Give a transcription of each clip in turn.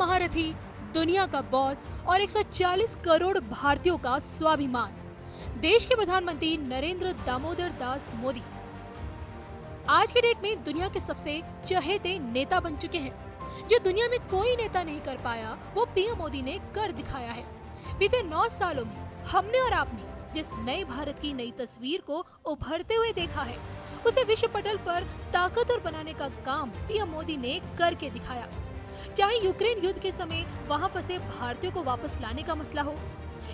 महारथी, दुनिया का बॉस और 140 करोड़ भारतीयों का स्वाभिमान, देश के प्रधानमंत्री नरेंद्र दामोदर दास मोदी आज के डेट में दुनिया के सबसे चहेते नेता बन चुके हैं। जो दुनिया में कोई नेता नहीं कर पाया, वो पीएम मोदी ने कर दिखाया है। बीते 9 सालों में हमने और आपने जिस नए भारत की नई तस्वीर को उभरते हुए देखा है, उसे विश्व पटल पर ताकतवर बनाने का काम पीएम मोदी ने करके दिखाया। चाहे यूक्रेन युद्ध के समय वहां फंसे भारतीयों को वापस लाने का मसला हो,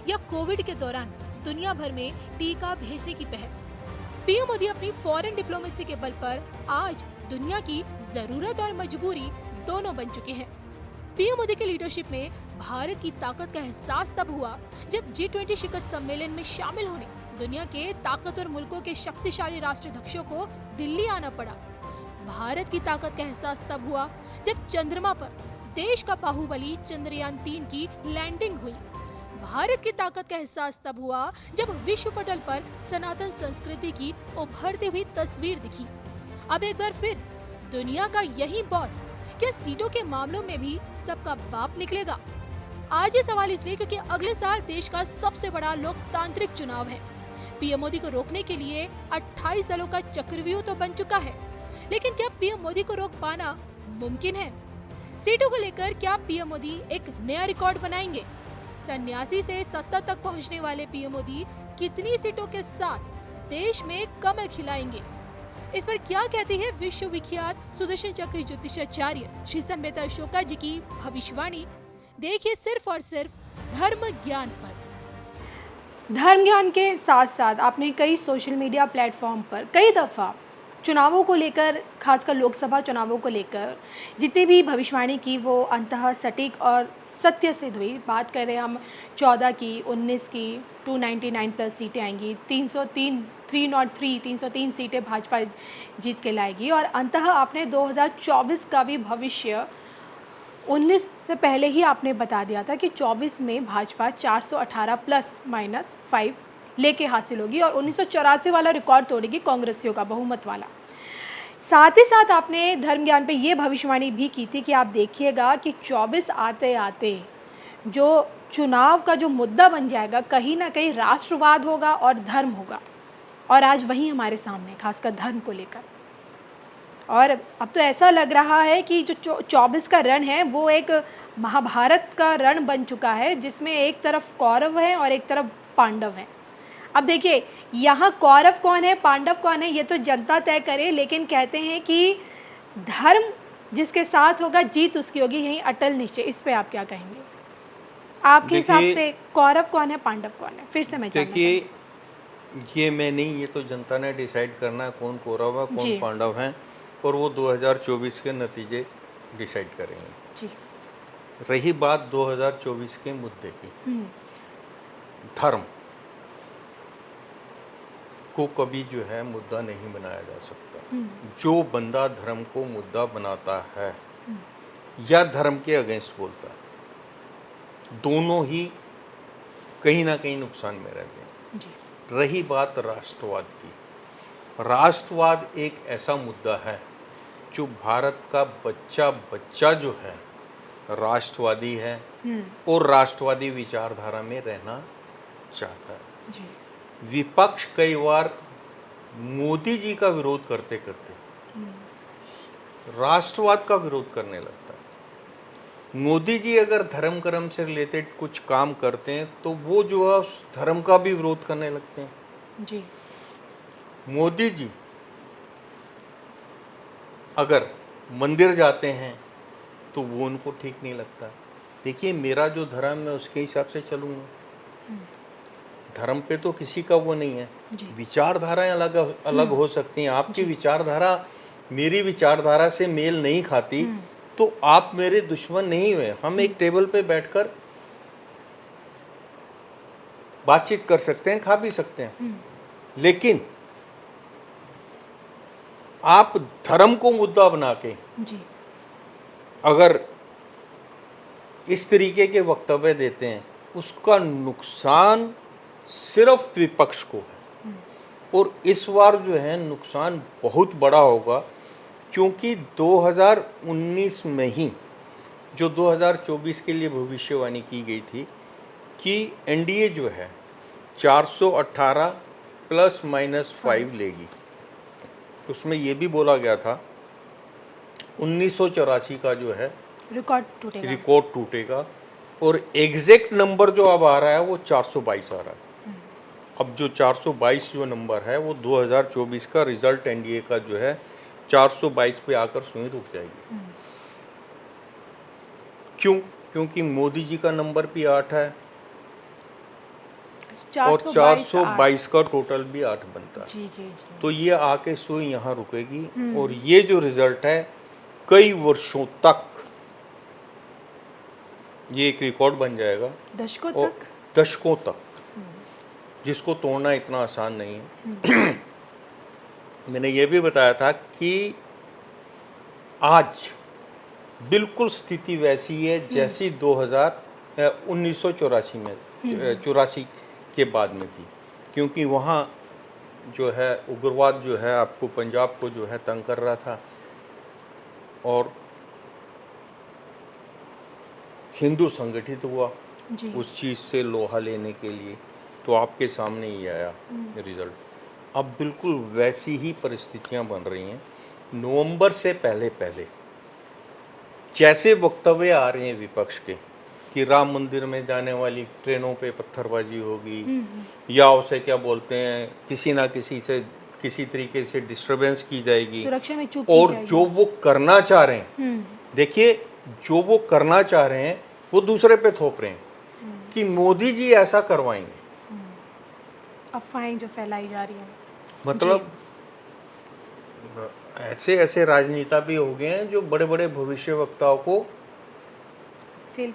या कोविड के दौरान दुनिया भर में टीका भेजने की पहल, पीएम मोदी अपनी फॉरेन डिप्लोमेसी के बल पर आज दुनिया की जरूरत और मजबूरी दोनों बन चुके हैं। पीएम मोदी के लीडरशिप में भारत की ताकत का एहसास तब हुआ जब G20 शिखर सम्मेलन में शामिल होने दुनिया के ताकतवर मुल्कों के शक्तिशाली राष्ट्राध्यक्षों को दिल्ली आना पड़ा। भारत की ताकत का एहसास तब हुआ जब चंद्रमा पर देश का बाहुबली चंद्रयान 3 की लैंडिंग हुई। भारत की ताकत का एहसास तब हुआ जब विश्व पटल पर सनातन संस्कृति की उभरती हुई तस्वीर दिखी। अब एक बार फिर दुनिया का यही बॉस क्या सीटों के मामलों में भी सबका बाप निकलेगा? आज ये सवाल इसलिए क्योंकि अगले साल देश का सबसे बड़ा लोकतांत्रिक चुनाव है। पीएम मोदी को रोकने के लिए 28 दलों का चक्रव्यूह तो बन चुका है, लेकिन क्या पीएम मोदी को रोक पाना मुमकिन है? सीटों को लेकर क्या पीएम मोदी एक नया रिकॉर्ड बनाएंगे? सन्यासी से सत्ता तक पहुंचने वाले पीएम मोदी कितनी सीटों के साथ देश में कमल खिलाएंगे? इस पर क्या कहती है विश्व विख्यात सुदर्शन चक्र ज्योतिषाचार्य श्री संवेता अशोका जी की भविष्यवाणी? देखिए सिर्फ और सिर्फ धर्म ज्ञान पर। धर्म ज्ञान के साथ साथ आपने कई सोशल मीडिया प्लेटफॉर्म पर कई दफ़ा चुनावों को लेकर, खासकर लोकसभा चुनावों को लेकर जितनी भी भविष्यवाणी की वो अंततः सटीक और सत्य सिद्ध हुई। बात करें हम 14 की, 19 की, 299 प्लस सीटें आएंगी, 303 सीटें भाजपा जीत के लाएगी, और अंततः आपने 2024 का भी भविष्य 19 से पहले ही आपने बता दिया था कि 24 में भाजपा 418 प्लस माइनस 5 लेके हासिल होगी और 1984 वाला रिकॉर्ड तोड़ेगी कांग्रेसियों का बहुमत वाला। साथ ही साथ आपने धर्म ज्ञान पे ये भविष्यवाणी भी की थी कि आप देखिएगा कि 24 आते आते जो चुनाव का जो मुद्दा बन जाएगा, कहीं ना कहीं राष्ट्रवाद होगा और धर्म होगा, और आज वही हमारे सामने खासकर धर्म को लेकर। और अब तो ऐसा लग रहा है कि जो 24 का रण है वो एक महाभारत का रण बन चुका है, जिसमें एक तरफ कौरव है और एक तरफ पांडव है। अब देखिए यहाँ कौरव कौन है, पांडव कौन है, ये तो जनता तय करे, लेकिन कहते हैं कि धर्म जिसके साथ होगा जीत उसकी होगी, यही अटल निश्चय। इस पे आप क्या कहेंगे? आपके हिसाब से कौरव कौन है, पांडव कौन है? फिर से मैं देखिए, ये मैं नहीं, ये तो जनता ने डिसाइड करना है कौन कौरव है कौन पांडव है, और वो 2024 के नतीजे डिसाइड करेंगे जी। रही बात 2024 के मुद्दे की, धर्म को कभी जो है मुद्दा नहीं बनाया जा सकता। जो बंदा धर्म को मुद्दा बनाता है या धर्म के अगेंस्ट बोलता है, दोनों ही कहीं ना कहीं नुकसान में रहते हैं। रही बात राष्ट्रवाद की, राष्ट्रवाद एक ऐसा मुद्दा है जो भारत का बच्चा जो है राष्ट्रवादी है और राष्ट्रवादी विचारधारा में रहना चाहता है जी। विपक्ष कई बार मोदी जी का विरोध करते करते राष्ट्रवाद का विरोध करने लगता है। मोदी जी अगर धर्म कर्म से रिलेटेड कुछ काम करते हैं तो वो जो है धर्म का भी विरोध करने लगते हैं जी। मोदी जी अगर मंदिर जाते हैं तो वो उनको ठीक नहीं लगता। देखिए, मेरा जो धर्म है उसके हिसाब से चलूँगा, धर्म पे तो किसी का वो नहीं है। विचारधाराएं अलग अलग हो सकती हैं। आपकी विचारधारा मेरी विचारधारा से मेल नहीं खाती तो आप मेरे दुश्मन नहीं हुए। हम एक टेबल पे बैठकर बातचीत कर सकते हैं, खा भी सकते हैं, लेकिन आप धर्म को मुद्दा बना के अगर इस तरीके के वक्तव्य देते हैं, उसका नुकसान सिर्फ विपक्ष को है। और इस बार जो है नुकसान बहुत बड़ा होगा, क्योंकि 2019 में ही जो 2024 के लिए भविष्यवाणी की गई थी कि एनडीए जो है 418 प्लस माइनस 5 लेगी। उसमें ये भी बोला गया था 1984 का जो है रिकॉर्ड टूटेगा और एग्जैक्ट नंबर जो अब आ रहा है वो 422 आ रहा है। अब जो 422 जो नंबर है वो 2024 का रिजल्ट एनडीए का जो है 422 पे आकर सुई रुक जाएगी। क्यों? क्योंकि मोदी जी का नंबर भी 8 है और 422 का टोटल भी 8 बनता है। जी जी जी। तो ये आके सुई यहाँ रुकेगी और ये जो रिजल्ट है कई वर्षों तक ये एक रिकॉर्ड बन जाएगा, दशकों तक, जिसको तोड़ना इतना आसान नहीं है। मैंने ये भी बताया था कि आज बिल्कुल स्थिति वैसी है जैसी 1984 में 84 के बाद में थी, क्योंकि वहाँ जो है उग्रवाद जो है आपको पंजाब को जो है तंग कर रहा था और हिंदू संगठित हुआ उस चीज़ से लोहा लेने के लिए। तो आपके सामने ही आया रिजल्ट। अब बिल्कुल वैसी ही परिस्थितियां बन रही हैं। नवंबर से पहले पहले जैसे वक्तव्य आ रहे हैं विपक्ष के कि राम मंदिर में जाने वाली ट्रेनों पे पत्थरबाजी होगी या उसे क्या बोलते हैं किसी ना किसी से किसी तरीके से डिस्टरबेंस की जाएगी, सुरक्षा में चूक और की जाएगी। जो वो करना चाह रहे हैं, देखिए जो वो करना चाह रहे हैं वो दूसरे पे थोप रहे हैं कि मोदी जी ऐसा करवाएंगे। अफवाहें जो फैलाई जा रही हैं, मतलब ऐसे ऐसे राजनेता भी हो गए हैं जो बड़े बड़े भविष्यवक्ताओं को फेल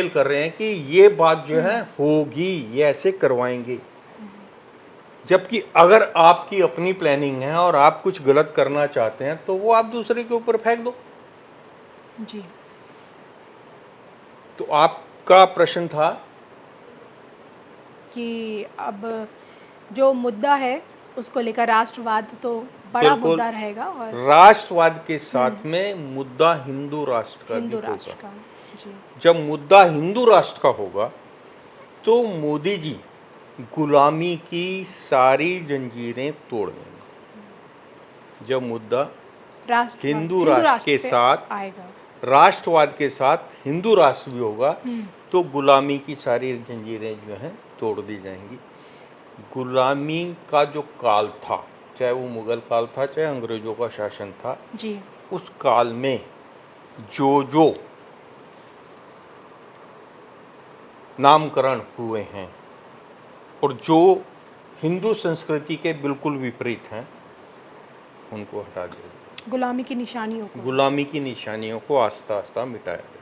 कर रहे हैं कि ये बात जो है होगी, ये ऐसे करवाएंगे। जबकि अगर आपकी अपनी प्लानिंग है और आप कुछ गलत करना चाहते हैं तो वो आप दूसरे के ऊपर फेंक दो। जी। तो आपका प्रश्न था कि अब जो मुद्दा है उसको लेकर राष्ट्रवाद तो बड़ा मुद्दा रहेगा और राष्ट्रवाद के साथ में मुद्दा हिंदू राष्ट्र का भी होगा। जी। जब मुद्दा हिंदू राष्ट्र का होगा तो मोदी जी गुलामी की सारी जंजीरें तोड़ देंगे। जब मुद्दा हिंदू राष्ट्र के साथ आएगा, राष्ट्रवाद के साथ हिंदू राष्ट्र भी होगा तो गुलामी की सारी जंजीरें जो हैं तोड़ दी जाएंगी। गुलामी का जो काल था, चाहे वो मुगल काल था चाहे अंग्रेजों का शासन था जी, उस काल में जो नामकरण हुए हैं और जो हिंदू संस्कृति के बिल्कुल विपरीत हैं उनको हटा दिया जाए। गुलामी की निशानियों को आस्ता आस्ता मिटाया जाए।